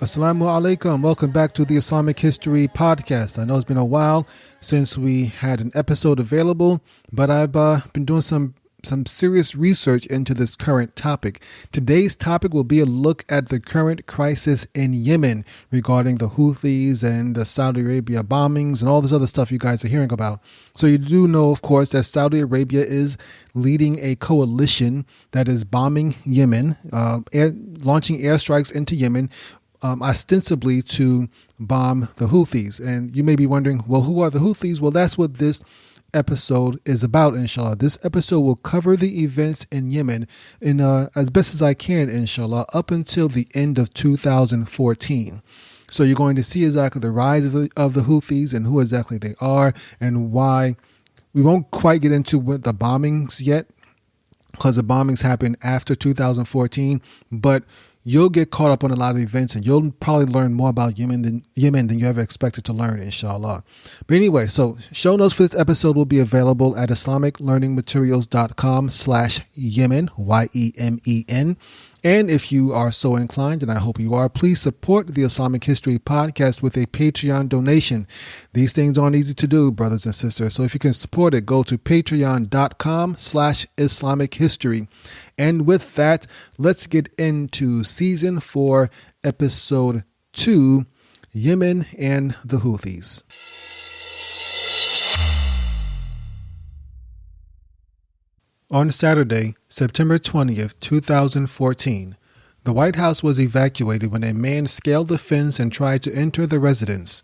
Assalamu alaikum. Welcome back to the Islamic History Podcast. I know it's been a while since we had an episode available, but I've been doing some serious research into this current topic. Today's topic will be a look at the current crisis in Yemen regarding the Houthis and the Saudi Arabia bombings and all this other stuff you guys are hearing about. So you do know, of course, that Saudi Arabia is leading a coalition that is bombing Yemen, launching airstrikes into Yemen, ostensibly to bomb the Houthis. And you may be wondering, well, who are the Houthis? Well, that's what this episode is about, inshallah. This episode will cover the events in Yemen in as best as I can, inshallah, up until the end of 2014. So you're going to see exactly the rise of the Houthis and who exactly they are and why. We won't quite get into what the bombings yet, because the bombings happened after 2014, but you'll get caught up on a lot of events and you'll probably learn more about Yemen than you ever expected to learn, inshallah. But anyway, so show notes for this episode will be available at islamiclearningmaterials.com/Yemen, YEMEN. And if you are so inclined, and I hope you are, please support the Islamic History Podcast with a Patreon donation. These things aren't easy to do, brothers and sisters. So if you can support it, go to patreon.com/Islamic History. And with that, let's get into Season 4, Episode 2, Yemen and the Houthis. On Saturday, September 20th, 2014, the White House was evacuated when a man scaled the fence and tried to enter the residence.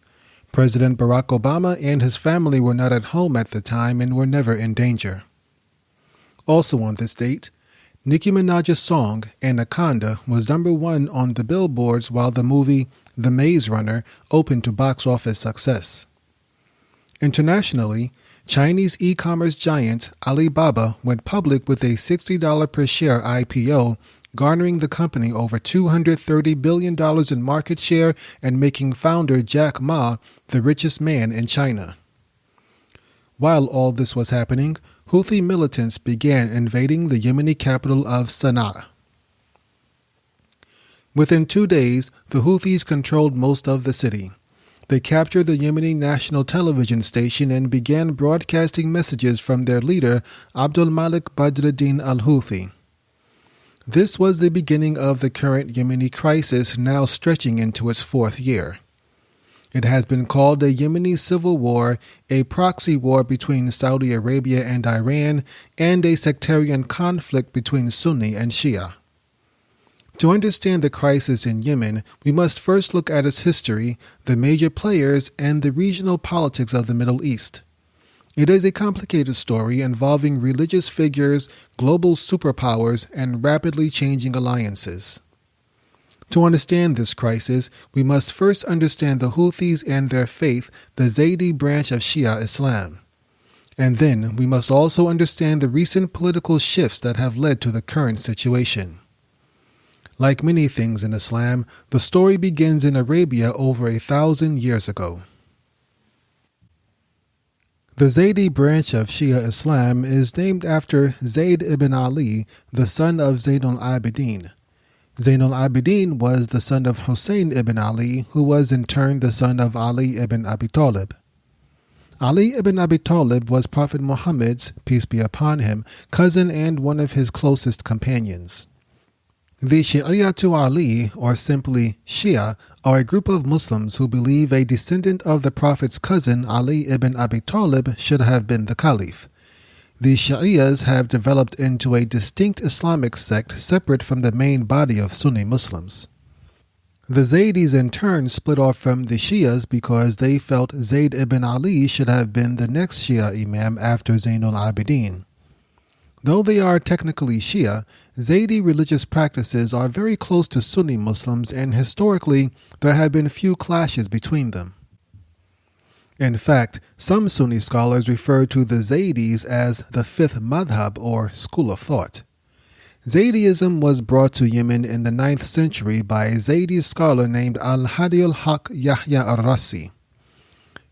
President Barack Obama and his family were not at home at the time and were never in danger. Also on this date, Nicki Minaj's song, Anaconda, was #1 on the billboards while the movie The Maze Runner opened to box office success. Internationally, Chinese e-commerce giant Alibaba went public with a $60 per share IPO, garnering the company over $230 billion in market share and making founder Jack Ma the richest man in China. While all this was happening, Houthi militants began invading the Yemeni capital of Sana'a. Within 2 days, the Houthis controlled most of the city. They captured the Yemeni national television station and began broadcasting messages from their leader, Abdul Malik Badruddin al-Houthi. This was the beginning of the current Yemeni crisis, now stretching into its 4th year. It has been called a Yemeni civil war, a proxy war between Saudi Arabia and Iran, and a sectarian conflict between Sunni and Shia. To understand the crisis in Yemen, we must first look at its history, the major players, and the regional politics of the Middle East. It is a complicated story involving religious figures, global superpowers, and rapidly changing alliances. To understand this crisis, we must first understand the Houthis and their faith, the Zaydi branch of Shia Islam. And then we must also understand the recent political shifts that have led to the current situation. Like many things in Islam, the story begins in Arabia over 1,000 years ago. The Zaydi branch of Shia Islam is named after Zayd ibn Ali, the son of Zayn al-Abidin. Zayn al-Abidin was the son of Hussein ibn Ali, who was in turn the son of Ali ibn Abi Talib. Ali ibn Abi Talib was Prophet Muhammad's, peace be upon him, cousin and one of his closest companions. The Shi'iyatu Ali, or simply Shia, are a group of Muslims who believe a descendant of the Prophet's cousin Ali ibn Abi Talib should have been the Caliph. The Shi'iyas have developed into a distinct Islamic sect separate from the main body of Sunni Muslims. The Zaydis in turn split off from the Shias because they felt Zayd ibn Ali should have been the next Shia Imam after Zayn al-Abidin. Though they are technically Shia, Zaydi religious practices are very close to Sunni Muslims, and historically there have been few clashes between them. In fact, some Sunni scholars refer to the Zaydis as the fifth madhab, or school of thought. Zaydism was brought to Yemen in the 9th century by a Zaydi scholar named Al-Hadi al-Haq Yahya al-Rassi.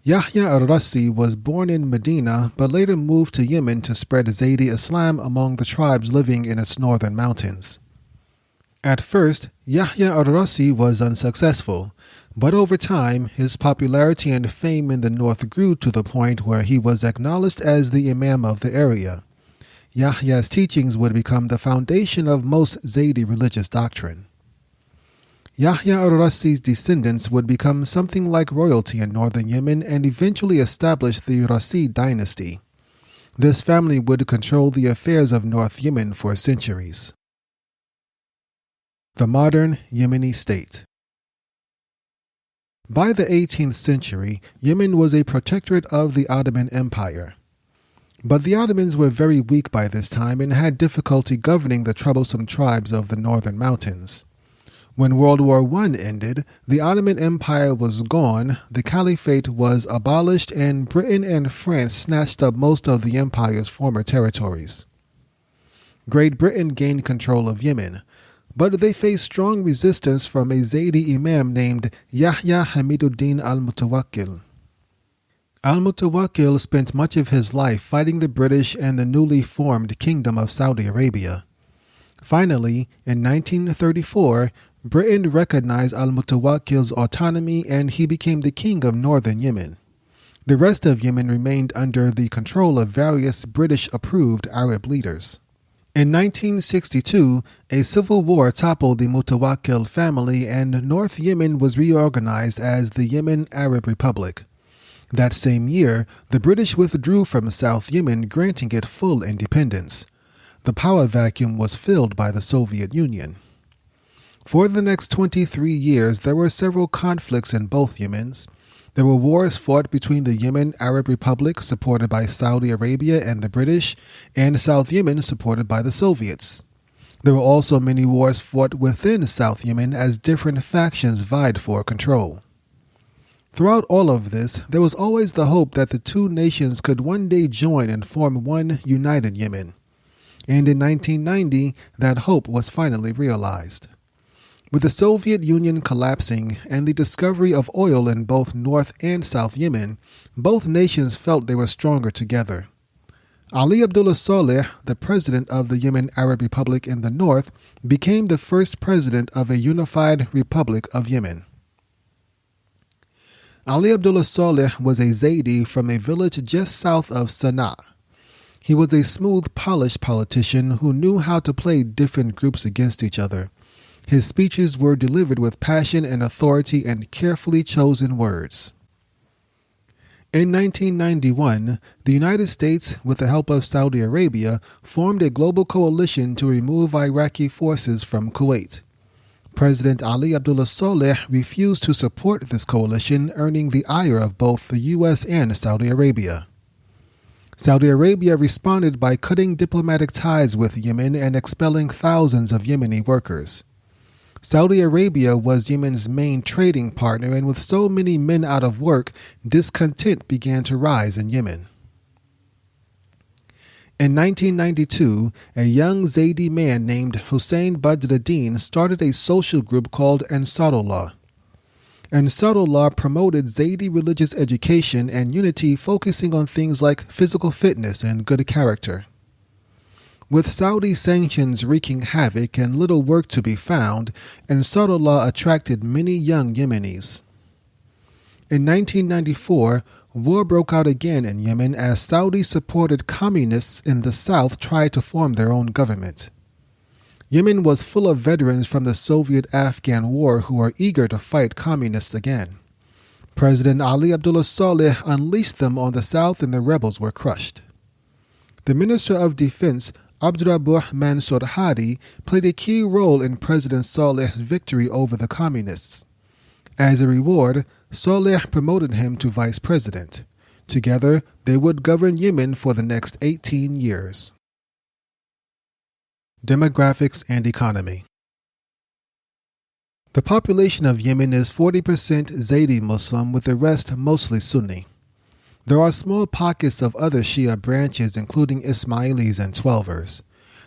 Yahya al-Rassi was born in Medina but later moved to Yemen to spread Zaydi Islam among the tribes living in its northern mountains. At first, Yahya al-Rassi was unsuccessful, but over time his popularity and fame in the north grew to the point where he was acknowledged as the imam of the area. Yahya's teachings would become the foundation of most Zaydi religious doctrine. Yahya al-Rassi's descendants would become something like royalty in northern Yemen and eventually establish the Rassi dynasty. This family would control the affairs of North Yemen for centuries. The modern Yemeni state. By the 18th century, Yemen was a protectorate of the Ottoman Empire. But the Ottomans were very weak by this time and had difficulty governing the troublesome tribes of the northern mountains. When World War I ended, the Ottoman Empire was gone, the Caliphate was abolished, and Britain and France snatched up most of the empire's former territories. Great Britain gained control of Yemen, but they faced strong resistance from a Zaydi imam named Yahya Hamiduddin al-Mutawakkil. Al-Mutawakkil spent much of his life fighting the British and the newly formed Kingdom of Saudi Arabia. Finally, in 1934, Britain recognized al-Mutawakkil's autonomy and he became the king of northern Yemen. The rest of Yemen remained under the control of various British-approved Arab leaders. In 1962, a civil war toppled the Mutawakkil family and North Yemen was reorganized as the Yemen Arab Republic. That same year, the British withdrew from South Yemen, granting it full independence. The power vacuum was filled by the Soviet Union. For the next 23 years, there were several conflicts in both Yemens. There were wars fought between the Yemen Arab Republic, supported by Saudi Arabia and the British, and South Yemen, supported by the Soviets. There were also many wars fought within South Yemen as different factions vied for control. Throughout all of this, there was always the hope that the two nations could one day join and form one united Yemen. And in 1990, that hope was finally realized. With the Soviet Union collapsing and the discovery of oil in both North and South Yemen, both nations felt they were stronger together. Ali Abdullah Saleh, the president of the Yemen Arab Republic in the north, became the first president of a unified Republic of Yemen. Ali Abdullah Saleh was a Zaydi from a village just south of Sana'a. He was a smooth, polished politician who knew how to play different groups against each other. His speeches were delivered with passion and authority and carefully chosen words. In 1991, the United States, with the help of Saudi Arabia, formed a global coalition to remove Iraqi forces from Kuwait. President Ali Abdullah Saleh refused to support this coalition, earning the ire of both the U.S. and Saudi Arabia. Saudi Arabia responded by cutting diplomatic ties with Yemen and expelling thousands of Yemeni workers. Saudi Arabia was Yemen's main trading partner, and with so many men out of work, discontent began to rise in Yemen. In 1992, a young Zaydi man named Hussein Badruddin started a social group called Ansarullah. Ansarullah promoted Zaydi religious education and unity, focusing on things like physical fitness and good character. With Saudi sanctions wreaking havoc and little work to be found, Ansarullah attracted many young Yemenis. In 1994, war broke out again in Yemen as Saudi-supported communists in the south tried to form their own government. Yemen was full of veterans from the Soviet-Afghan War who were eager to fight communists again. President Ali Abdullah Saleh unleashed them on the south and the rebels were crushed. The Minister of Defense, Abdurrabbuh Mansour Hadi, played a key role in President Saleh's victory over the communists. As a reward, Saleh promoted him to vice president. Together, they would govern Yemen for the next 18 years. Demographics and economy. The population of Yemen is 40% Zaydi Muslim, with the rest mostly Sunni. There are small pockets of other Shia branches, including Ismailis and Twelvers.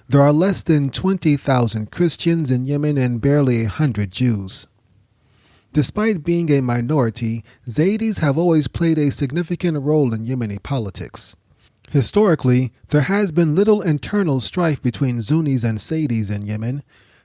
There are less than 20,000 Christians in Yemen and barely 100 Jews. Despite being a minority, Zaydis have always played a significant role in Yemeni politics. Historically, there has been little internal strife between Sunnis and Zaydis in Yemen.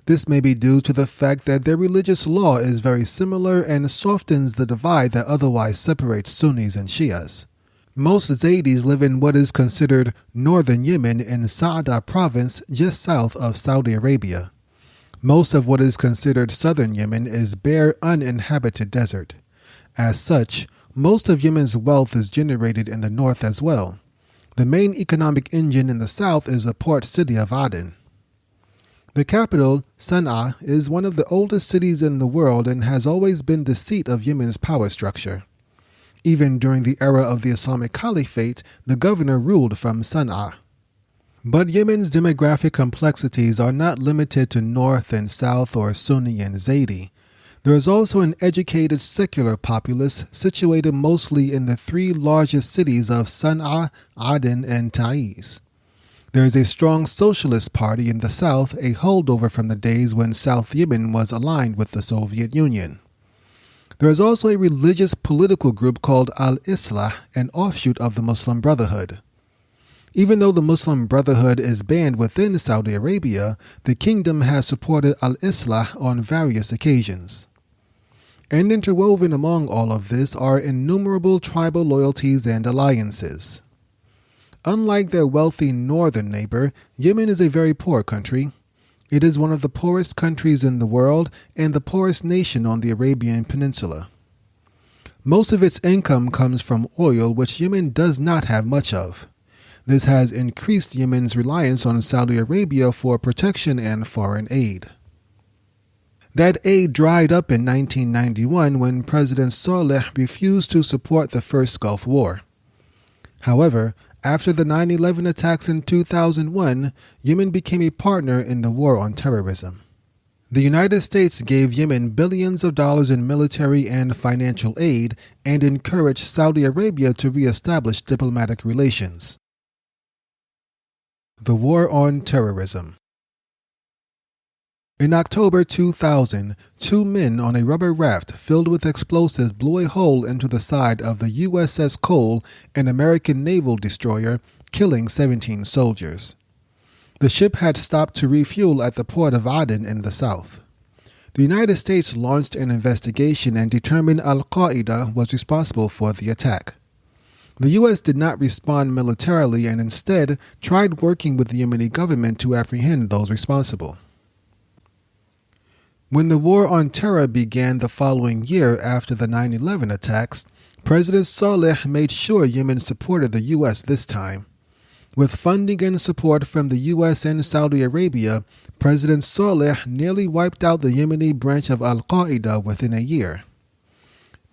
This may be due to the fact that their religious law is very similar and softens the divide that otherwise separates Sunnis and Shias. Most Zaydis live in what is considered northern Yemen in Sa'ada province just south of Saudi Arabia. Most of what is considered southern Yemen is bare, uninhabited desert. As such, most of Yemen's wealth is generated in the north as well. The main economic engine in the south is the port city of Aden. The capital, Sana'a, is one of the oldest cities in the world and has always been the seat of Yemen's power structure. Even during the era of the Islamic Caliphate, the governor ruled from Sana'a. But Yemen's demographic complexities are not limited to North and South or Sunni and Zaydi. There is also an educated secular populace situated mostly in the three largest cities of Sana'a, Aden, and Taiz. There is a strong socialist party in the south, a holdover from the days when South Yemen was aligned with the Soviet Union. There is also a religious political group called Al-Islah, an offshoot of the Muslim Brotherhood. Even though the Muslim Brotherhood is banned within Saudi Arabia, the kingdom has supported Al-Islah on various occasions. And interwoven among all of this are innumerable tribal loyalties and alliances. Unlike their wealthy northern neighbor, Yemen is a very poor country. It is one of the poorest countries in the world and the poorest nation on the Arabian Peninsula. Most of its income comes from oil, which Yemen does not have much of. This has increased Yemen's reliance on Saudi Arabia for protection and foreign aid. That aid dried up in 1991 when President Saleh refused to support the first Gulf War. However, after the 9/11 attacks in 2001, Yemen became a partner in the war on terrorism. The United States gave Yemen billions of dollars in military and financial aid and encouraged Saudi Arabia to reestablish diplomatic relations. The War on Terrorism. In October 2000, two men on a rubber raft filled with explosives blew a hole into the side of the USS Cole, an American naval destroyer, killing 17 soldiers. The ship had stopped to refuel at the port of Aden in the south. The United States launched an investigation and determined Al-Qaeda was responsible for the attack. The U.S. did not respond militarily and instead tried working with the Yemeni government to apprehend those responsible. When the War on Terror began the following year after the 9/11 attacks, President Saleh made sure Yemen supported the U.S. this time. With funding and support from the U.S. and Saudi Arabia, President Saleh nearly wiped out the Yemeni branch of Al-Qaeda within a year.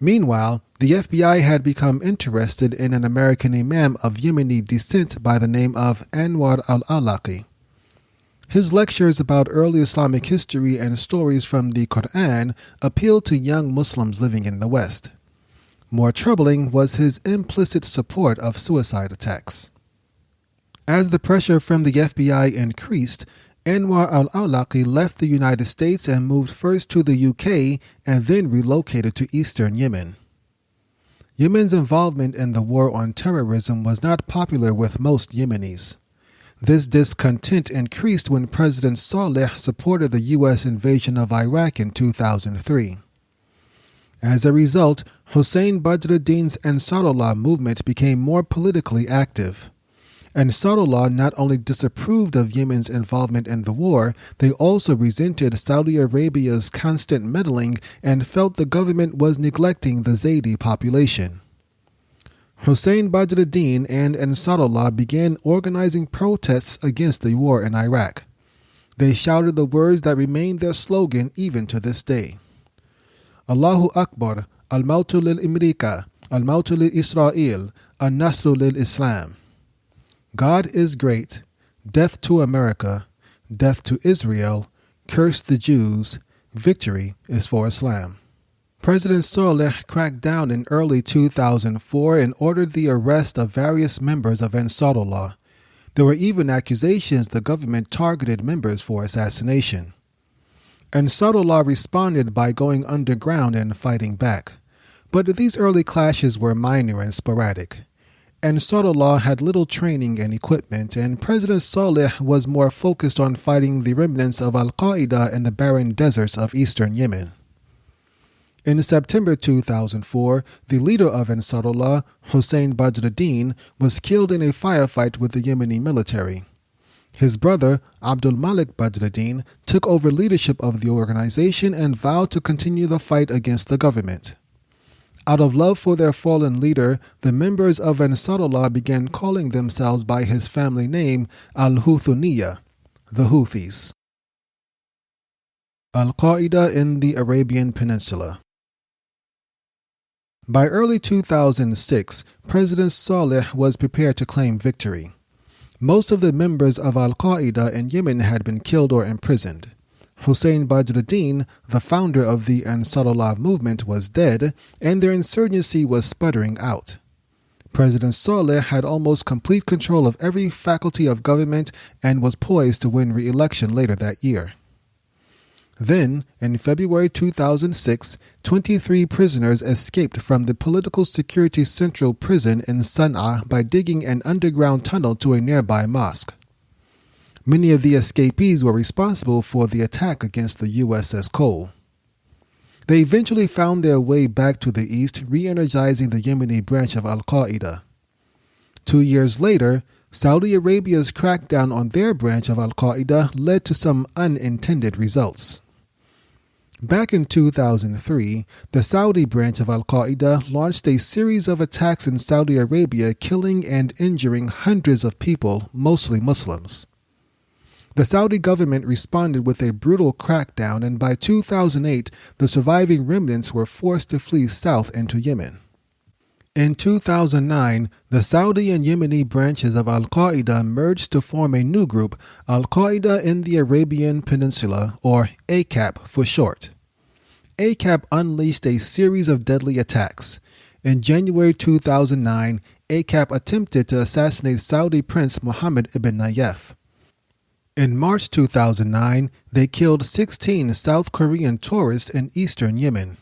Meanwhile, the FBI had become interested in an American imam of Yemeni descent by the name of Anwar al-Awlaki. His lectures about early Islamic history and stories from the Quran appealed to young Muslims living in the West. More troubling was his implicit support of suicide attacks. As the pressure from the FBI increased, Anwar al-Awlaki left the United States and moved first to the UK and then relocated to eastern Yemen. Yemen's involvement in the war on terrorism was not popular with most Yemenis. This discontent increased when President Saleh supported the U.S. invasion of Iraq in 2003. As a result, Hussein Badruddin's Ansarullah movement became more politically active. Ansarullah not only disapproved of Yemen's involvement in the war, they also resented Saudi Arabia's constant meddling and felt the government was neglecting the Zaydi population. Hussein Badruddin and Ansarullah began organizing protests against the war in Iraq. They shouted the words that remain their slogan even to this day. Allahu Akbar, Al-Mautu lil-Imrika, Al-Mautu lil-Israel, Al-Nasru lil-Islam. God is great, death to America, death to Israel, curse the Jews, victory is for Islam. President Saleh cracked down in early 2004 and ordered the arrest of various members of Ansarullah. There were even accusations the government targeted members for assassination. Ansarullah responded by going underground and fighting back. But these early clashes were minor and sporadic. Ansarullah had little training and equipment, and President Saleh was more focused on fighting the remnants of al-Qaeda in the barren deserts of eastern Yemen. In September 2004, the leader of Ansarullah, Hussein Badruddin, was killed in a firefight with the Yemeni military. His brother, Abdul Malik Badruddin, took over leadership of the organization and vowed to continue the fight against the government. Out of love for their fallen leader, the members of Ansarullah began calling themselves by his family name Al-Houthuniyya, the Houthis. Al-Qaeda in the Arabian Peninsula. By early 2006, President Saleh was prepared to claim victory. Most of the members of Al-Qaeda in Yemen had been killed or imprisoned. Hussein Badruddin, the founder of the Ansarullah movement, was dead, and their insurgency was sputtering out. President Saleh had almost complete control of every faculty of government and was poised to win re-election later that year. Then, in February 2006, 23 prisoners escaped from the Political Security Central Prison in Sana'a by digging an underground tunnel to a nearby mosque. Many of the escapees were responsible for the attack against the USS Cole. They eventually found their way back to the east, re-energizing the Yemeni branch of al-Qaeda. 2 years later, Saudi Arabia's crackdown on their branch of al-Qaeda led to some unintended results. Back in 2003, the Saudi branch of al-Qaeda launched a series of attacks in Saudi Arabia, killing and injuring hundreds of people, mostly Muslims. The Saudi government responded with a brutal crackdown, and by 2008, the surviving remnants were forced to flee south into Yemen. In 2009, the Saudi and Yemeni branches of al-Qaeda merged to form a new group, Al-Qaeda in the Arabian Peninsula, or ACAP for short. ACAP unleashed a series of deadly attacks. In January 2009, ACAP attempted to assassinate Saudi Prince Mohammed ibn Nayef. In March 2009, they killed 16 South Korean tourists in eastern Yemen.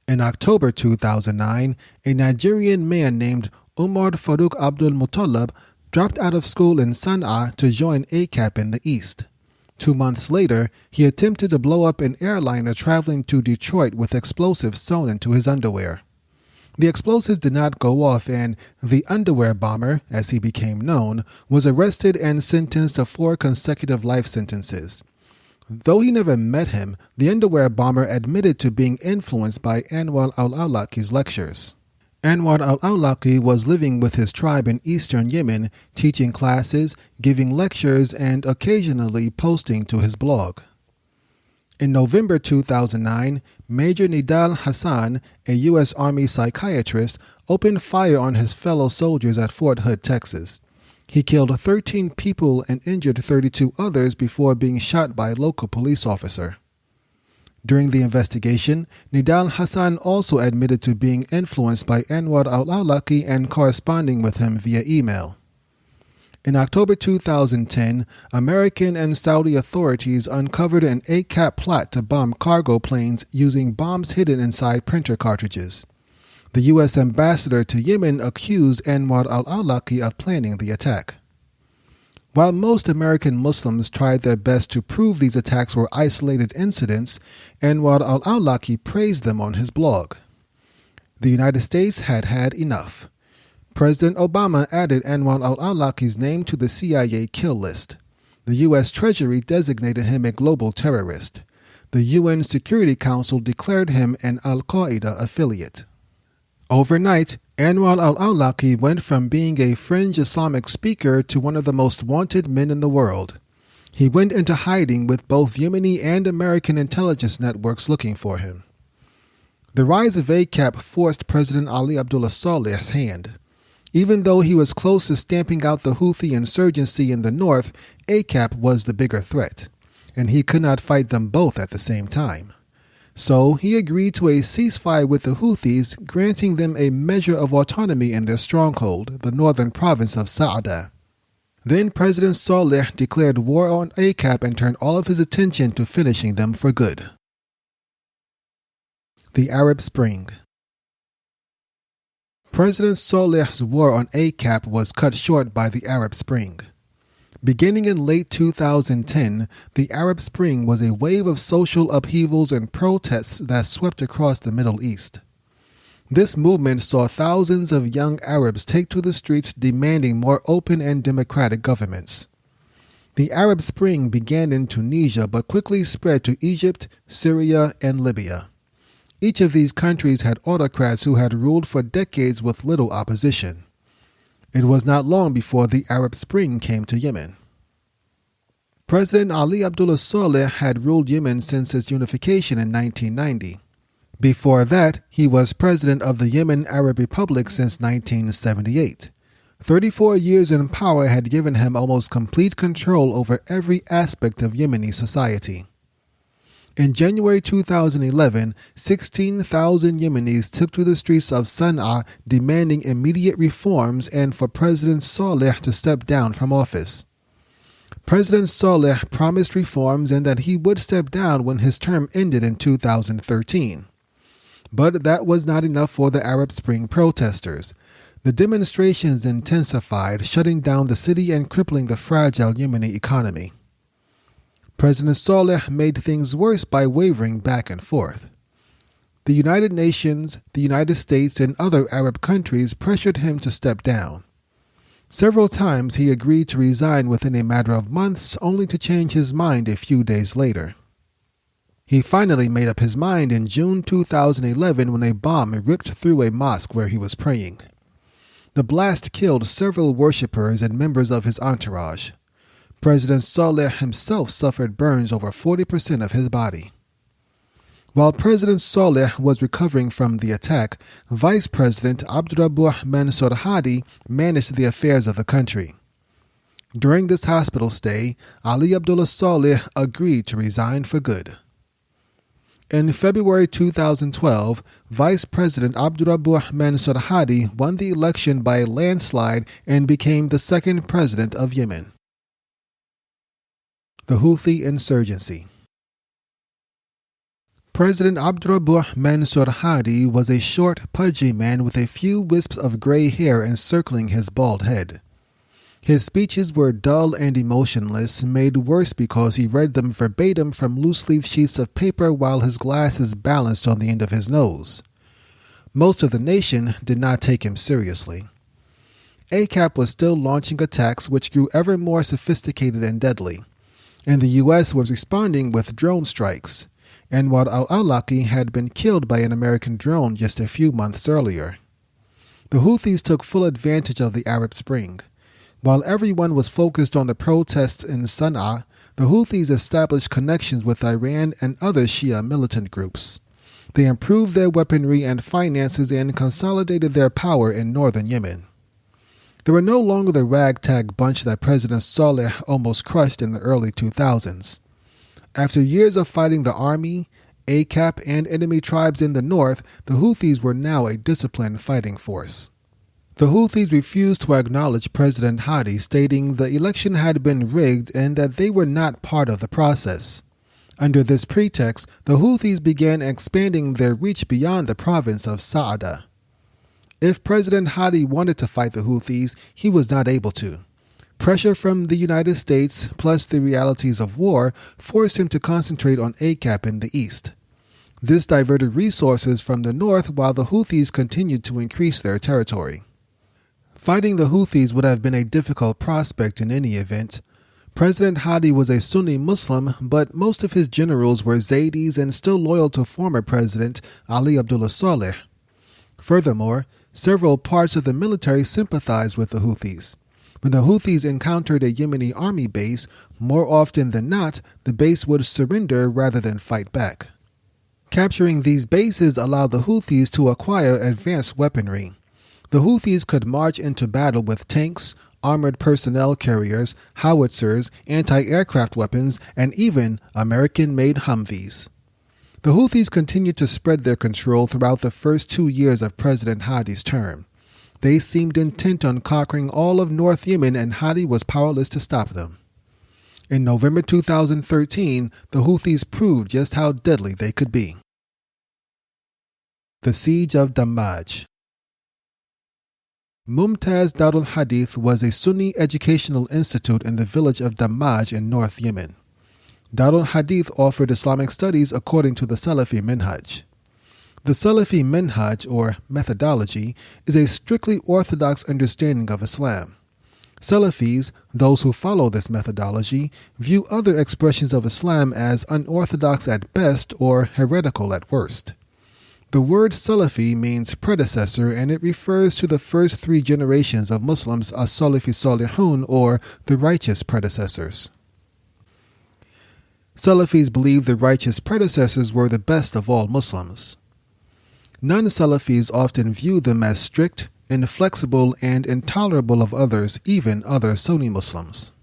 In October 2009, a Nigerian man named Umar Farouk Abdul Muttalib dropped out of school in Sana'a to join ACAP in the east. 2 months later, he attempted to blow up an airliner traveling to Detroit with explosives sewn into his underwear. The explosives did not go off, and the underwear bomber, as he became known, was arrested and sentenced to 4 consecutive life sentences. Though he never met him, the underwear bomber admitted to being influenced by Anwar al-Awlaki's lectures. Anwar al-Awlaki was living with his tribe in eastern Yemen, teaching classes, giving lectures, and occasionally posting to his blog. In November 2009, Major Nidal Hassan, a U.S. Army psychiatrist, opened fire on his fellow soldiers at Fort Hood, Texas. He killed 13 people and injured 32 others before being shot by a local police officer. During the investigation, Nidal Hassan also admitted to being influenced by Anwar al-Awlaki and corresponding with him via email. In October 2010, American and Saudi authorities uncovered an ACAP plot to bomb cargo planes using bombs hidden inside printer cartridges. The U.S. ambassador to Yemen accused Anwar al-Awlaki of planning the attack. While most American Muslims tried their best to prove these attacks were isolated incidents, Anwar al-Awlaki praised them on his blog. The United States had had enough. President Obama added Anwar al-Awlaki's name to the CIA kill list. The U.S. Treasury designated him a global terrorist. The UN Security Council declared him an al-Qaeda affiliate. Overnight, Anwar al-Awlaki went from being a fringe Islamic speaker to one of the most wanted men in the world. He went into hiding with both Yemeni and American intelligence networks looking for him. The rise of ACAP forced President Ali Abdullah Saleh's hand. Even though he was close to stamping out the Houthi insurgency in the north, ACAP was the bigger threat, and he could not fight them both at the same time. So he agreed to a ceasefire with the Houthis, granting them a measure of autonomy in their stronghold, the northern province of Sa'ada. Then President Saleh declared war on ACAP and turned all of his attention to finishing them for good. The Arab Spring. President Saleh's war on ACAP was cut short by the Arab Spring. Beginning in late 2010, the Arab Spring was a wave of social upheavals and protests that swept across the Middle East. This movement saw thousands of young Arabs take to the streets demanding more open and democratic governments. The Arab Spring began in Tunisia but quickly spread to Egypt, Syria, and Libya. Each of these countries had autocrats who had ruled for decades with little opposition. It was not long before the Arab Spring came to Yemen. President Ali Abdullah Saleh had ruled Yemen since its unification in 1990. Before that, he was president of the Yemen Arab Republic since 1978. 34 years in power had given him almost complete control over every aspect of Yemeni society. In January 2011, 16,000 Yemenis took to the streets of Sana'a demanding immediate reforms and for President Saleh to step down from office. President Saleh promised reforms and that he would step down when his term ended in 2013. But that was not enough for the Arab Spring protesters. The demonstrations intensified, shutting down the city and crippling the fragile Yemeni economy. President Saleh made things worse by wavering back and forth. The United Nations, the United States, and other Arab countries pressured him to step down. Several times he agreed to resign within a matter of months, only to change his mind a few days later. He finally made up his mind in June 2011 when a bomb ripped through a mosque where he was praying. The blast killed several worshippers and members of his entourage. President Saleh himself suffered burns over 40% of his body. While President Saleh was recovering from the attack, Vice President Abdurrabbuh Mansour Hadi managed the affairs of the country. During this hospital stay, Ali Abdullah Saleh agreed to resign for good. In February 2012, Vice President Abdurrabbuh Mansour Hadi won the election by a landslide and became the second president of Yemen. The Houthi insurgency. President Abdurrabbuh Mansour Hadi was a short, pudgy man with a few wisps of gray hair encircling his bald head. His speeches were dull and emotionless, made worse because he read them verbatim from loose-leaf sheets of paper while his glasses balanced on the end of his nose. Most of the nation did not take him seriously. ACAP was still launching attacks which grew ever more sophisticated and deadly, and the U.S. was responding with drone strikes. Anwar al-Awlaki had been killed by an American drone just a few months earlier. The Houthis took full advantage of the Arab Spring. While everyone was focused on the protests in Sana'a, the Houthis established connections with Iran and other Shia militant groups. They improved their weaponry and finances and consolidated their power in northern Yemen. They were no longer the ragtag bunch that President Saleh almost crushed in the early 2000s. After years of fighting the army, ACAP, and enemy tribes in the north, the Houthis were now a disciplined fighting force. The Houthis refused to acknowledge President Hadi, stating the election had been rigged and that they were not part of the process. Under this pretext, the Houthis began expanding their reach beyond the province of Sa'ada. If President Hadi wanted to fight the Houthis, he was not able to. Pressure from the United States, plus the realities of war, forced him to concentrate on ACAP in the east. This diverted resources from the north while the Houthis continued to increase their territory. Fighting the Houthis would have been a difficult prospect in any event. President Hadi was a Sunni Muslim, but most of his generals were Zaydis and still loyal to former President Ali Abdullah Saleh. Furthermore, several parts of the military sympathized with the Houthis. When the Houthis encountered a Yemeni army base, more often than not, the base would surrender rather than fight back. Capturing these bases allowed the Houthis to acquire advanced weaponry. The Houthis could march into battle with tanks, armored personnel carriers, howitzers, anti-aircraft weapons, and even American-made Humvees. The Houthis continued to spread their control throughout the first 2 years of President Hadi's term. They seemed intent on conquering all of North Yemen, and Hadi was powerless to stop them. In November 2013, the Houthis proved just how deadly they could be. The Siege of Dammaj. Mumtaz Darul Hadith was a Sunni educational institute in the village of Dammaj in North Yemen. Darul Hadith offered Islamic studies according to the Salafi Minhaj. The Salafi Minhaj, or methodology, is a strictly orthodox understanding of Islam. Salafis, those who follow this methodology, view other expressions of Islam as unorthodox at best or heretical at worst. The word Salafi means predecessor, and it refers to the first three generations of Muslims as Salafi Salihun, or the righteous predecessors. Salafis believe the righteous predecessors were the best of all Muslims. Non-Salafis often view them as strict, inflexible, and intolerable of others, even other Sunni Muslims.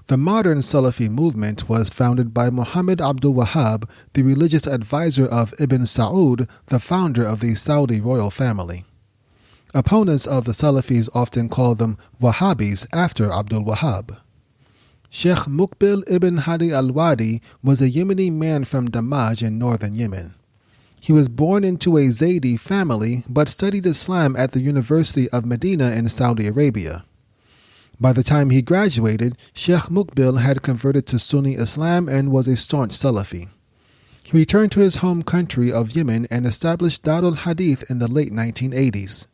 The modern Salafi movement was founded by Muhammad Abdul Wahhab, the religious advisor of Ibn Saud, the founder of the Saudi royal family. Opponents of the Salafis often call them Wahhabis after Abdul Wahhab. Sheikh Muqbil ibn Hadi al-Wadi was a Yemeni man from Dammaj in northern Yemen. He was born into a Zaydi family but studied Islam at the University of Medina in Saudi Arabia. By the time he graduated, Sheikh Muqbil had converted to Sunni Islam and was a staunch Salafi. He returned to his home country of Yemen and established Darul Hadith in the late 1980s.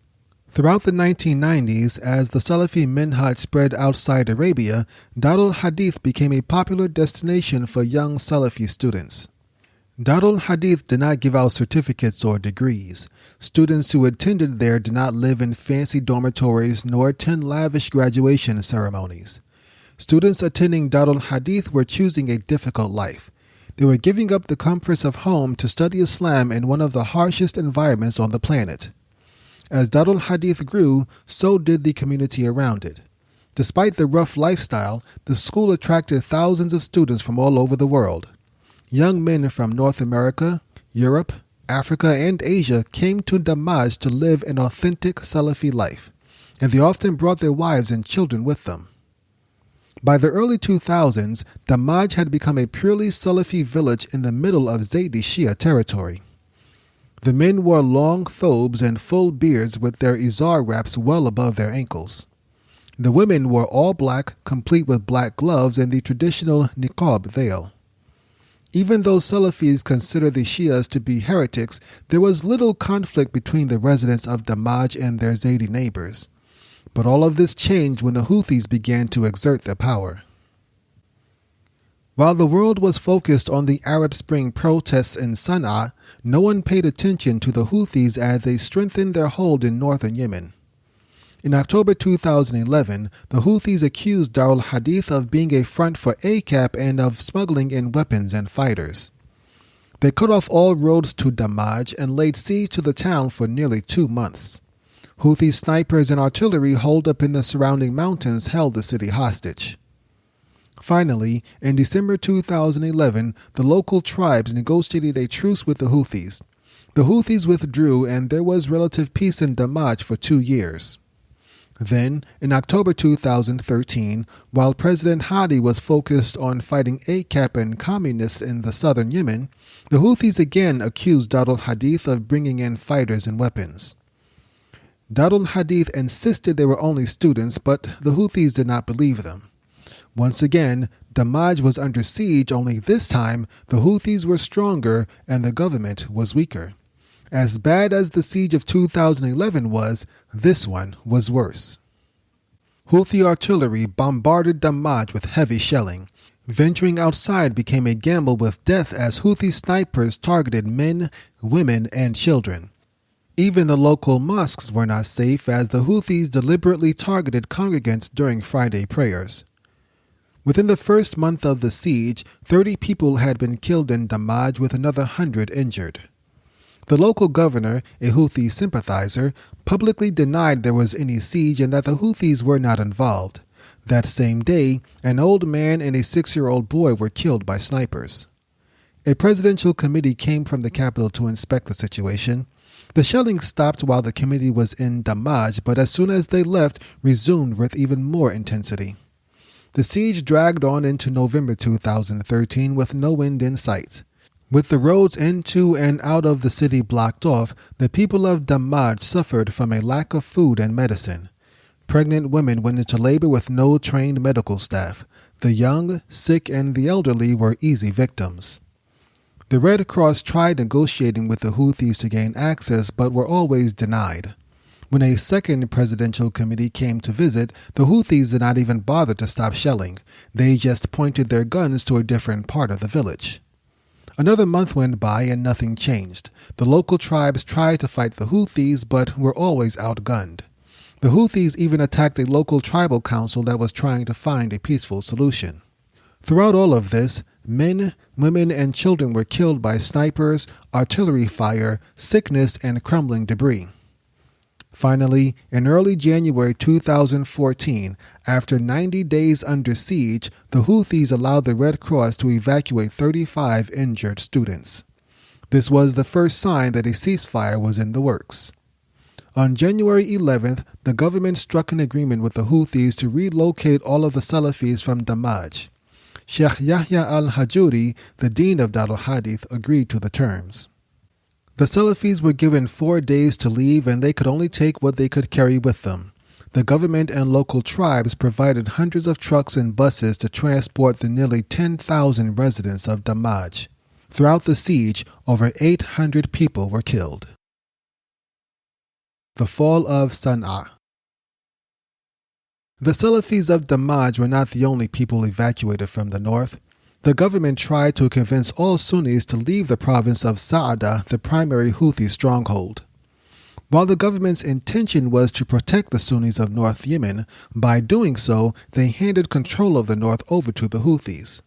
Throughout the 1990s, as the Salafi Minhaj spread outside Arabia, Darul Hadith became a popular destination for young Salafi students. Darul Hadith did not give out certificates or degrees. Students who attended there did not live in fancy dormitories nor attend lavish graduation ceremonies. Students attending Darul Hadith were choosing a difficult life. They were giving up the comforts of home to study Islam in one of the harshest environments on the planet. As Darul Hadith grew, so did the community around it. Despite the rough lifestyle, the school attracted thousands of students from all over the world. Young men from North America, Europe, Africa, and Asia came to Dammaj to live an authentic Salafi life, and they often brought their wives and children with them. By the early 2000s, Dammaj had become a purely Salafi village in the middle of Zaydi Shia territory. The men wore long thobes and full beards with their izar wraps well above their ankles. The women wore all black, complete with black gloves and the traditional niqab veil. Even though Salafis consider the Shias to be heretics, there was little conflict between the residents of Dammaj and their Zaydi neighbors. But all of this changed when the Houthis began to exert their power. While the world was focused on the Arab Spring protests in Sana'a, no one paid attention to the Houthis as they strengthened their hold in northern Yemen. In October 2011, the Houthis accused Darul Hadith of being a front for ACAP and of smuggling in weapons and fighters. They cut off all roads to Dammaj and laid siege to the town for nearly 2 months. Houthi snipers and artillery holed up in the surrounding mountains held the city hostage. Finally, in December 2011, the local tribes negotiated a truce with the Houthis. The Houthis withdrew and there was relative peace in Dammaj for 2 years. Then, in October 2013, while President Hadi was focused on fighting ACAP and communists in the southern Yemen, the Houthis again accused Darul Hadith of bringing in fighters and weapons. Darul Hadith insisted they were only students, but the Houthis did not believe them. Once again, Dammaj was under siege, only this time the Houthis were stronger and the government was weaker. As bad as the siege of 2011 was, this one was worse. Houthi artillery bombarded Dammaj with heavy shelling. Venturing outside became a gamble with death as Houthi snipers targeted men, women, and children. Even the local mosques were not safe as the Houthis deliberately targeted congregants during Friday prayers. Within the first month of the siege, 30 people had been killed in Dammaj with another 100 injured. The local governor, a Houthi sympathizer, publicly denied there was any siege and that the Houthis were not involved. That same day, an old man and a 6-year-old boy were killed by snipers. A presidential committee came from the capital to inspect the situation. The shelling stopped while the committee was in Dammaj, but as soon as they left, resumed with even more intensity. The siege dragged on into November 2013 with no end in sight. With the roads into and out of the city blocked off, the people of Dammaj suffered from a lack of food and medicine. Pregnant women went into labor with no trained medical staff. The young, sick, and the elderly were easy victims. The Red Cross tried negotiating with the Houthis to gain access, but were always denied. When a second presidential committee came to visit, the Houthis did not even bother to stop shelling. They just pointed their guns to a different part of the village. Another month went by and nothing changed. The local tribes tried to fight the Houthis, but were always outgunned. The Houthis even attacked a local tribal council that was trying to find a peaceful solution. Throughout all of this, men, women, and children were killed by snipers, artillery fire, sickness, and crumbling debris. Finally, in early January 2014, after 90 days under siege, the Houthis allowed the Red Cross to evacuate 35 injured students. This was the first sign that a ceasefire was in the works. On January 11th, the government struck an agreement with the Houthis to relocate all of the Salafis from Dammaj. Sheikh Yahya al-Hajuri, the dean of Dar al-Hadith, agreed to the terms. The Salafis were given 4 days to leave, and they could only take what they could carry with them. The government and local tribes provided hundreds of trucks and buses to transport the nearly 10,000 residents of Dammaj. Throughout the siege, over 800 people were killed. The fall of Sana'a. The Salafis of Dammaj were not the only people evacuated from the north. The government tried to convince all Sunnis to leave the province of Sa'ada, the primary Houthi stronghold. While the government's intention was to protect the Sunnis of North Yemen, by doing so, they handed control of the north over to the Houthis.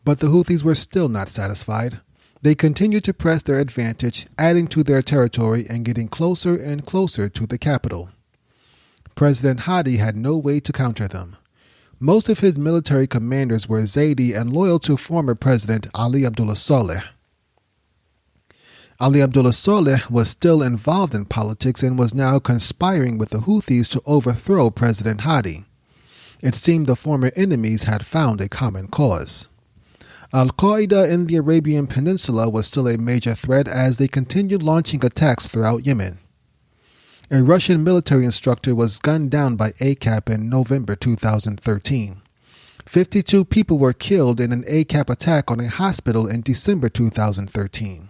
But the Houthis were still not satisfied. They continued to press their advantage, adding to their territory and getting closer and closer to the capital. President Hadi had no way to counter them. Most of his military commanders were Zaydi and loyal to former President Ali Abdullah Saleh. Ali Abdullah Saleh was still involved in politics and was now conspiring with the Houthis to overthrow President Hadi. It seemed the former enemies had found a common cause. Al-Qaeda in the Arabian Peninsula was still a major threat as they continued launching attacks throughout Yemen. A Russian military instructor was gunned down by ACAP in November 2013. 52 people were killed in an ACAP attack on a hospital in December 2013.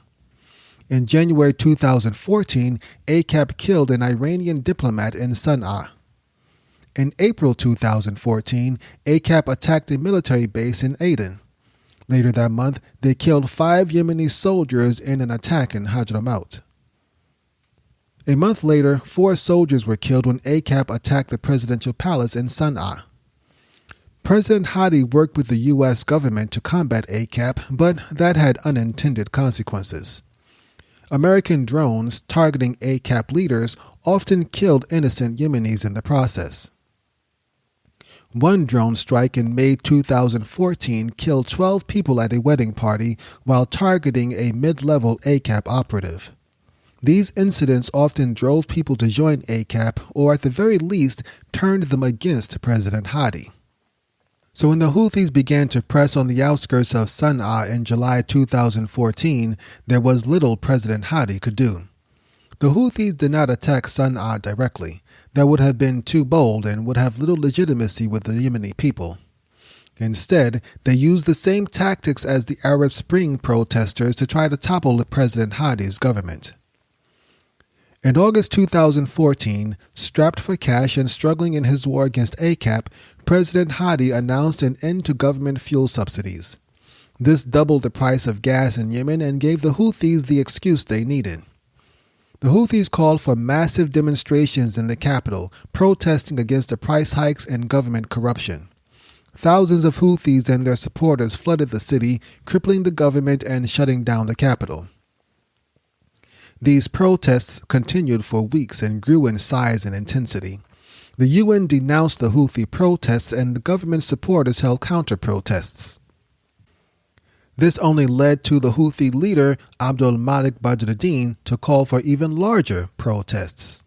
In January 2014, ACAP killed an Iranian diplomat in Sana'a. In April 2014, ACAP attacked a military base in Aden. Later that month, they killed 5 Yemeni soldiers in an attack in Hadramaut. A month later, 4 soldiers were killed when ACAP attacked the presidential palace in Sana'a. President Hadi worked with the U.S. government to combat ACAP, but that had unintended consequences. American drones targeting ACAP leaders often killed innocent Yemenis in the process. One drone strike in May 2014 killed 12 people at a wedding party while targeting a mid-level ACAP operative. These incidents often drove people to join ACAP or at the very least turned them against President Hadi. So when the Houthis began to press on the outskirts of Sana'a in July 2014, there was little President Hadi could do. The Houthis did not attack Sana'a directly. That would have been too bold and would have little legitimacy with the Yemeni people. Instead, they used the same tactics as the Arab Spring protesters to try to topple President Hadi's government. In August 2014, strapped for cash and struggling in his war against ACAP, President Hadi announced an end to government fuel subsidies. This doubled the price of gas in Yemen and gave the Houthis the excuse they needed. The Houthis called for massive demonstrations in the capital, protesting against the price hikes and government corruption. Thousands of Houthis and their supporters flooded the city, crippling the government and shutting down the capital. These protests continued for weeks and grew in size and intensity. The UN denounced the Houthi protests and the government supporters held counter-protests. This only led to the Houthi leader Abdul Malik Badruddin to call for even larger protests.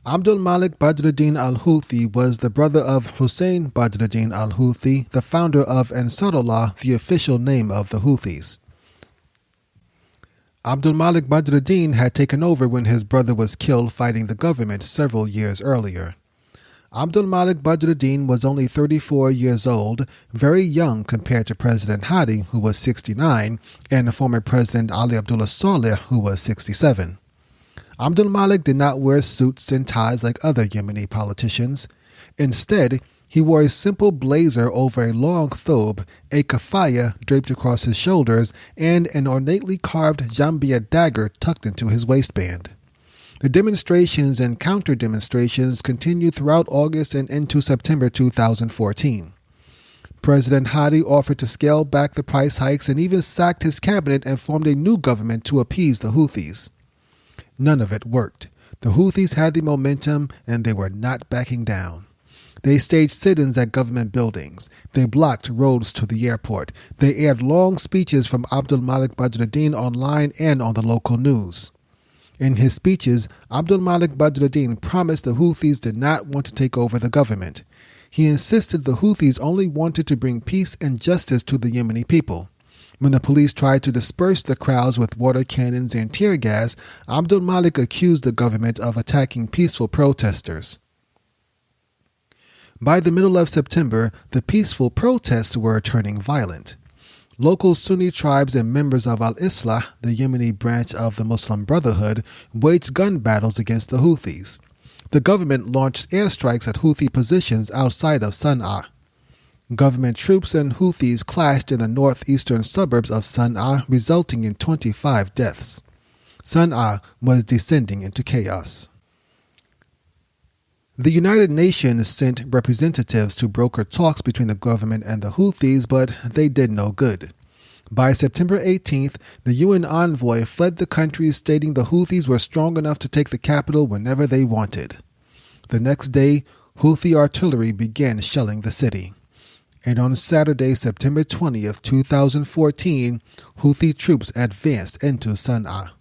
Abdul Malik Badruddin al-Houthi was the brother of Hussein Badruddin al-Houthi, the founder of Ansarullah, the official name of the Houthis. Abdul Malik Badruddin had taken over when his brother was killed fighting the government several years earlier. Abdul Malik Badruddin was only 34 years old, very young compared to President Hadi, who was 69, and former President Ali Abdullah Saleh, who was 67. Abdul Malik did not wear suits and ties like other Yemeni politicians. Instead, he wore a simple blazer over a long thobe, a kafaya draped across his shoulders, and an ornately carved jambia dagger tucked into his waistband. The demonstrations and counter-demonstrations continued throughout August and into September 2014. President Hadi offered to scale back the price hikes and even sacked his cabinet and formed a new government to appease the Houthis. None of it worked. The Houthis had the momentum and they were not backing down. They staged sit-ins at government buildings. They blocked roads to the airport. They aired long speeches from Abdul Malik Badruddin online and on the local news. In his speeches, Abdul Malik Badruddin promised the Houthis did not want to take over the government. He insisted the Houthis only wanted to bring peace and justice to the Yemeni people. When the police tried to disperse the crowds with water cannons and tear gas, Abdul Malik accused the government of attacking peaceful protesters. By the middle of September, the peaceful protests were turning violent. Local Sunni tribes and members of Al-Islah, the Yemeni branch of the Muslim Brotherhood, waged gun battles against the Houthis. The government launched airstrikes at Houthi positions outside of Sana'a. Government troops and Houthis clashed in the northeastern suburbs of Sana'a, resulting in 25 deaths. Sana'a was descending into chaos. The United Nations sent representatives to broker talks between the government and the Houthis, but they did no good. By September 18th, the UN envoy fled the country, stating the Houthis were strong enough to take the capital whenever they wanted. The next day, Houthi artillery began shelling the city. And on Saturday, September 20th, 2014, Houthi troops advanced into Sana'a.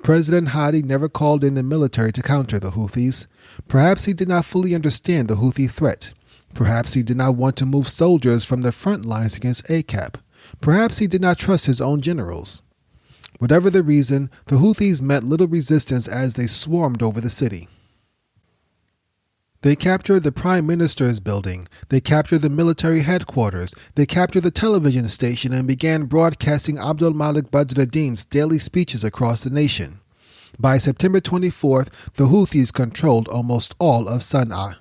President Hadi never called in the military to counter the Houthis. Perhaps he did not fully understand the Houthi threat. Perhaps he did not want to move soldiers from the front lines against ACAP. Perhaps he did not trust his own generals. Whatever the reason, the Houthis met little resistance as they swarmed over the city. They captured the Prime Minister's building. They captured the military headquarters. They captured the television station and began broadcasting Abdul Malik Badruddin's daily speeches across the nation. By September 24th, the Houthis controlled almost all of Sana'a.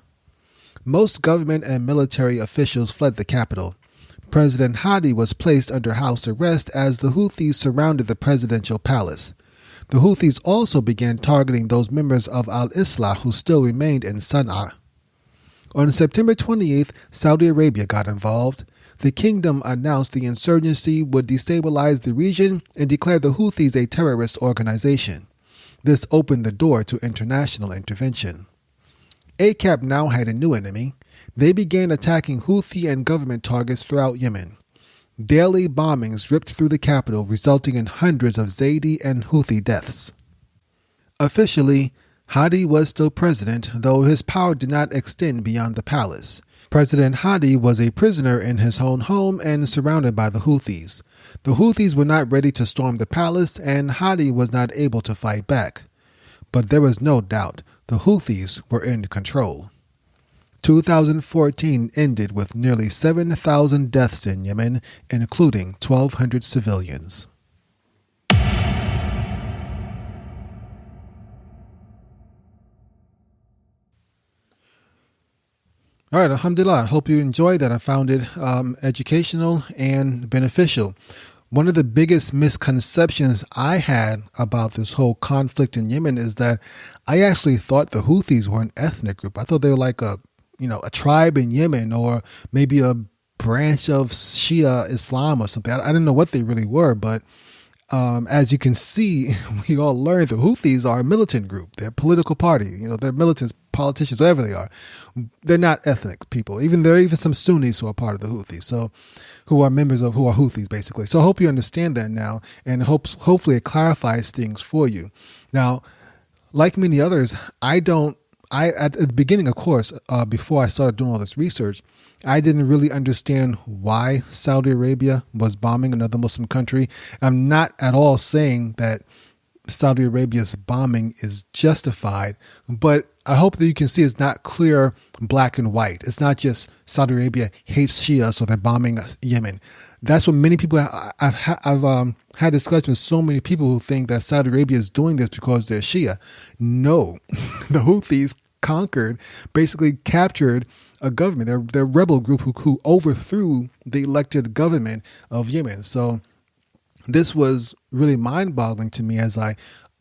Most government and military officials fled the capital. President Hadi was placed under house arrest as the Houthis surrounded the presidential palace. The Houthis also began targeting those members of Al-Islah who still remained in Sana'a. On September 28th, Saudi Arabia got involved. The kingdom announced the insurgency would destabilize the region and declare the Houthis a terrorist organization. This opened the door to international intervention. ACAP now had a new enemy. They began attacking Houthi and government targets throughout Yemen. Daily bombings ripped through the capital, resulting in hundreds of Zaidi and Houthi deaths. Officially, Hadi was still president, though his power did not extend beyond the palace. President Hadi was a prisoner in his own home and surrounded by the Houthis. The Houthis were not ready to storm the palace, and Hadi was not able to fight back. But there was no doubt the Houthis were in control. 2014 ended with nearly 7,000 deaths in Yemen, including 1,200 civilians. All right, alhamdulillah. I hope you enjoyed that. I found it educational and beneficial. One of the biggest misconceptions I had about this whole conflict in Yemen is that I actually thought the Houthis were an ethnic group. I thought they were like a tribe in Yemen, or maybe a branch of Shia Islam or something. I didn't know what they really were, but as you can see, we all learned the Houthis are a militant group. They're a political party. They're militants, politicians, whatever they are. They're not ethnic people. There are even some Sunnis who are part of the Houthis, who are Houthis, basically. So I hope you understand that now, and hopefully it clarifies things for you. Now, like many others, I don't I at the beginning, of course, before I started doing all this research, I didn't really understand why Saudi Arabia was bombing another Muslim country. I'm not at all saying that Saudi Arabia's bombing is justified, but I hope that you can see it's not clear black and white. It's not just Saudi Arabia hates Shia, so they're bombing Yemen. That's what many people I've had discussions with so many people who think that Saudi Arabia is doing this because they're Shia. No, the Houthis conquered, basically captured a government. They're a rebel group who overthrew the elected government of Yemen. So this was really mind-boggling to me as I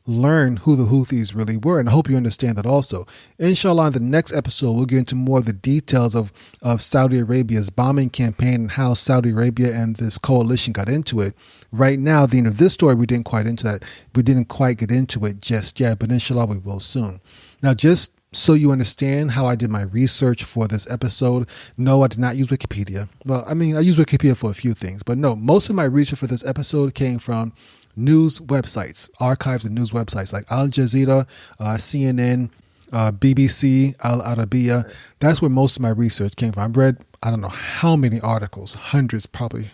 learned who the Houthis really were, and I hope you understand that also. Inshallah, in the next episode, we'll get into more of the details of Saudi Arabia's bombing campaign and how Saudi Arabia and this coalition got into it. Right now, at the end of this story, we didn't quite get into it just yet, but inshallah, we will soon. Now, just so you understand how I did my research for this episode, no, I did not use Wikipedia. Well, I mean, I use Wikipedia for a few things, but no, most of my research for this episode came from news websites, archives of news websites like Al Jazeera, CNN, BBC, Al Arabiya. That's where most of my research came from. I've read, I don't know how many articles, hundreds, probably,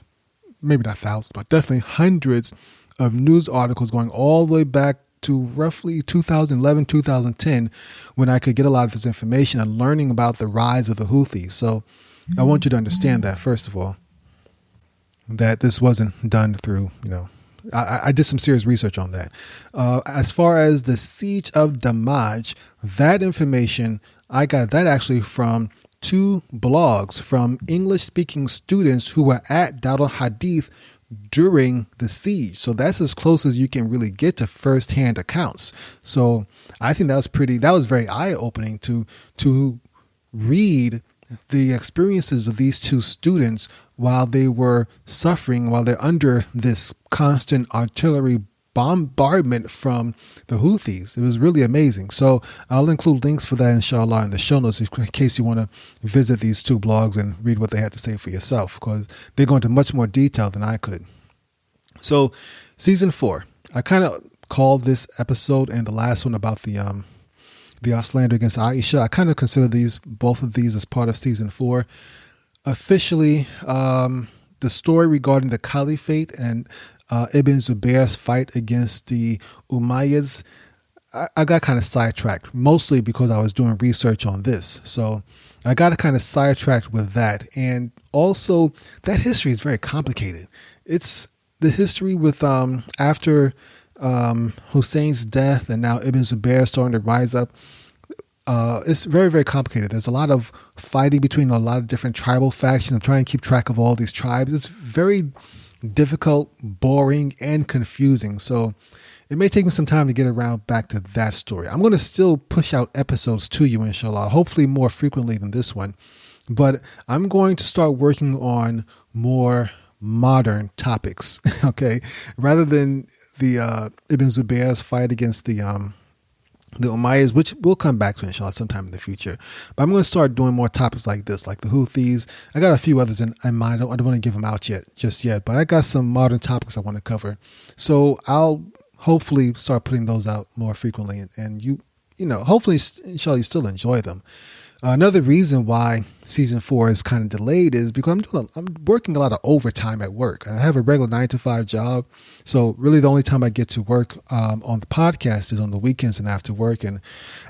maybe not thousands, but definitely hundreds of news articles going all the way back to roughly 2011, 2010, when I could get a lot of this information and learning about the rise of the Houthis. So I want you to understand that, first of all, that this wasn't done through, I did some serious research on that. As far as the siege of Damaj, that information, I got that actually from two blogs from English-speaking students who were at Dar al-Hadith during the siege. So that's as close as you can really get to firsthand accounts. So I think that was very eye-opening to read the experiences of these two students while they were suffering, while they're under this constant artillery bombardment from the Houthis. It was really amazing. So I'll include links for that, inshallah, in the show notes in case you want to visit these two blogs and read what they had to say for yourself, because they go into much more detail than I could. So season 4, I kind of called this episode and the last one about the slander against Aisha. I kind of consider both of these as part of season 4. Officially, the story regarding the caliphate and Ibn Zubair's fight against the Umayyads, I got kind of sidetracked, mostly because I was doing research on this. So I got kind of sidetracked with that. And also, that history is very complicated. It's the history with after Hussein's death and now Ibn Zubair starting to rise up. It's very, very complicated. There's a lot of fighting between a lot of different tribal factions. I'm trying to keep track of all these tribes. It's very difficult, boring, and confusing. So it may take me some time to get around back to that story. I'm going to still push out episodes to you, inshallah, hopefully more frequently than this one. But I'm going to start working on more modern topics, okay? Rather than the Ibn Zubair's fight against the Umayyads, which we'll come back to inshallah sometime in the future. But I'm going to start doing more topics like this, like the Houthis. I got a few others in mind. I don't want to give them out just yet, but I got some modern topics I want to cover. So I'll hopefully start putting those out more frequently, and you hopefully inshallah you still enjoy them. Another reason why season 4 is kind of delayed is because I'm working a lot of overtime at work. I have a regular 9-to-5 job. So really the only time I get to work on the podcast is on the weekends and after work. And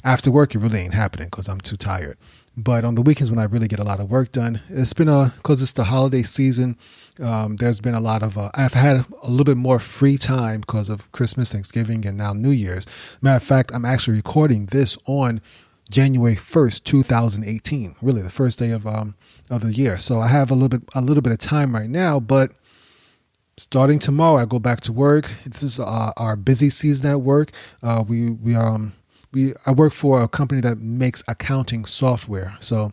after work, it really ain't happening because I'm too tired. But on the weekends when I really get a lot of work done, it's been because it's the holiday season. There's been a lot of, I've had a little bit more free time because of Christmas, Thanksgiving, and now New Year's. Matter of fact, I'm actually recording this on January 1st, 2018, really the first day of the year. So I have a little bit of time right now, but starting tomorrow, I go back to work. This is our busy season at work. I work for a company that makes accounting software. So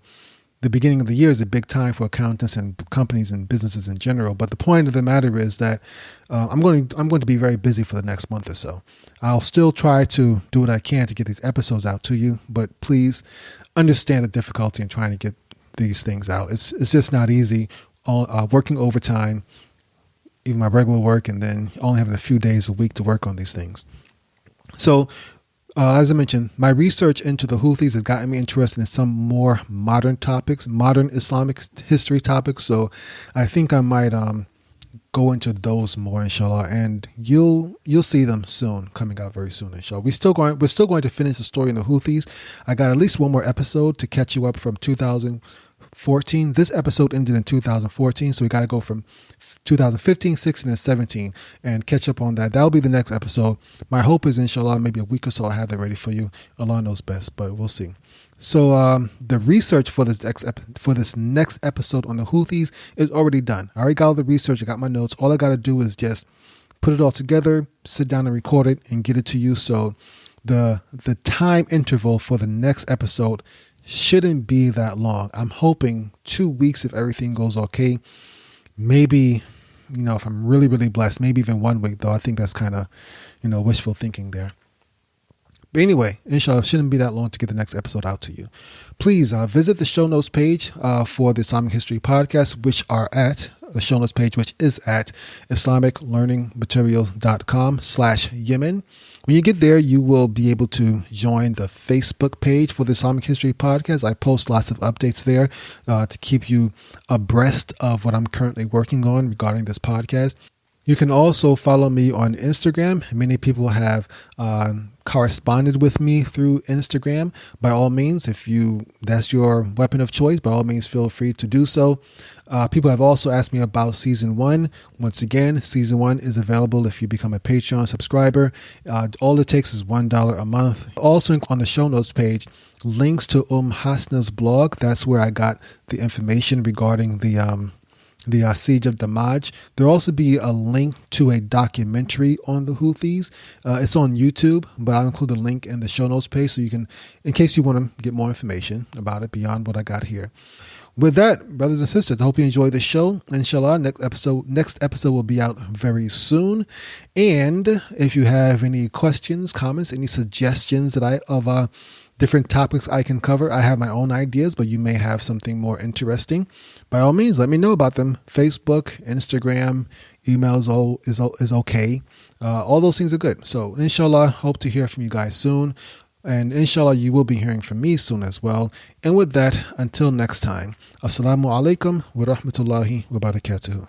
the beginning of the year is a big time for accountants and companies and businesses in general. But the point of the matter is that I'm going to be very busy for the next month or so. I'll still try to do what I can to get these episodes out to you, but please understand the difficulty in trying to get these things out. It's just not easy. Working overtime, even my regular work, and then only having a few days a week to work on these things. So As I mentioned, my research into the Houthis has gotten me interested in some more modern topics, modern Islamic history topics. So I think I might go into those more, inshallah, and you'll see them soon, coming out very soon, inshallah. We're still going to finish the story in the Houthis. I got at least one more episode to catch you up from 2014. This episode ended in 2014, so we got to go from 2015, 16, and 17 and catch up on that. That'll be the next episode. My hope is, inshallah, maybe a week or so I'll have that ready for you. Allah knows best, but we'll see. So the research for this next episode on the Houthis is already done. I already got all the research. I got my notes. All I got to do is just put it all together, sit down and record it, and get it to you. So the time interval for the next episode shouldn't be that long. I'm hoping 2 weeks if everything goes okay. Maybe, if I'm really, really blessed, maybe even 1 week, though. I think that's kind of, wishful thinking there. But anyway, inshallah, it shouldn't be that long to get the next episode out to you. Please visit the show notes page for the Islamic History Podcast, which is at IslamicLearningMaterials.com/Yemen. When you get there, you will be able to join the Facebook page for the Islamic History Podcast. I post lots of updates there to keep you abreast of what I'm currently working on regarding this podcast. You can also follow me on Instagram. Many people have corresponded with me through Instagram. By all means, if that's your weapon of choice, by all means, feel free to do so. People have also asked me about season 1. Once again, season 1 is available if you become a Patreon subscriber. All it takes is $1 a month. Also on the show notes page, links to Hasna's blog. That's where I got the information regarding the siege of Damaj. There'll also be a link to a documentary on the Houthis. It's on YouTube, but I'll include the link in the show notes page so you can, in case you want to get more information about it beyond what I got here. With that, brothers and sisters, I hope you enjoy the show. Inshallah, next episode will be out very soon. And if you have any questions, comments, any suggestions of different topics I can cover, I have my own ideas, but you may have something more interesting. By all means, let me know about them. Facebook, Instagram, email is okay. All those things are good. So inshallah, hope to hear from you guys soon. And inshallah, you will be hearing from me soon as well. And with that, until next time, Assalamu alaikum wa rahmatullahi wa barakatuhu.